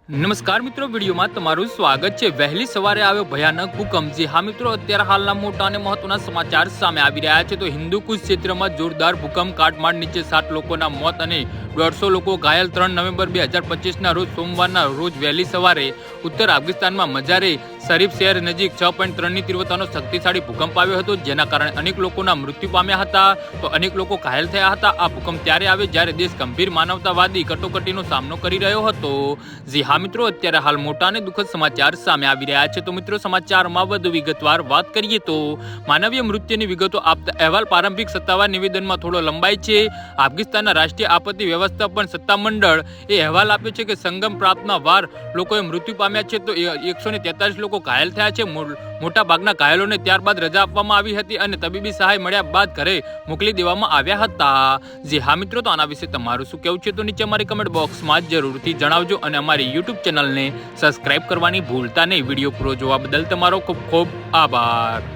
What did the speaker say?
નમસ્કાર મિત્રો, વિડીયોમાં તમારું સ્વાગત છે। વહેલી સવારે આવ્યો ભયાનક ભૂકંપ। જી હા મિત્રો, અત્યારે હાલના મોટા અને મહત્વના સમાચાર સામે આવી રહ્યા છે। તો હિન્દુકુશ ક્ષેત્રમાં જોરદાર ભૂકંપ, કાટમાળ નીચે 7 લોકોના મોત અને 150 લોકો ઘાયલ। 3 નવેમ્બર 2025ના રોજ સોમવારના રોજ વહેલી સવારે ઉત્તર અફઘાનિસ્તાનમાં મજારે શરીફ શહેર નજીક 6.3ની તીવ્રતાનો શક્તિશાળી ભૂકંપ આવ્યો હતો, જેના કારણે અનેક લોકોના મૃત્યુ પામ્યા હતા તો અનેક લોકો ઘાયલ થયા હતા। આ ભૂકંપ ત્યારે આવ્યો જ્યારે દેશ ગંભીર માનવતાવાદી કટોકટીનો સામનો કરી રહ્યો હતો। જી હા મિત્રો, અત્યારે હાલ મોટા અને દુઃખદ સમાચાર સામે આવી રહ્યા છે। તો મિત્રો, સમાચારમાં વધુ વિગતવાર વાત કરીએ તો માનવીય મૃત્યુની વિગતો આપતા અહેવાલ પ્રારંભિક સત્તાવાર નિવેદનમાં થોડો લંબાય છે। અફઘાનિસ્તાનના રાષ્ટ્રીય આપત્તિ વ્યવસ્થાપન સત્તામંડળ એ અહેવાલ આપ્યો છે કે સંગમ પ્રાંતમાં વાર લોકોએ મૃત્યુ પામ્યા છે તો 143 લોકો ઘાયલ થયા છે। મોટા ભાગના ઘાયલોને ત્યારબાદ રજા આપવામાં આવી હતી અને તબીબી સહાય મળ્યા બાદ ઘરે મોકલી દેવામાં આવ્યા હતા। જી હા મિત્રો, તો આના વિશે તમારું શું કહેવું છે તો નીચે અમારી કમેન્ટ બોક્સમાં જરૂરથી જણાવજો અને અમારી યુટ્યુબ ચેનલને સબસ્ક્રાઇબ કરવાની ભૂલતા નહીં। વિડીયો પૂરો જોવા બદલ તમારો ખૂબ ખૂબ આભાર।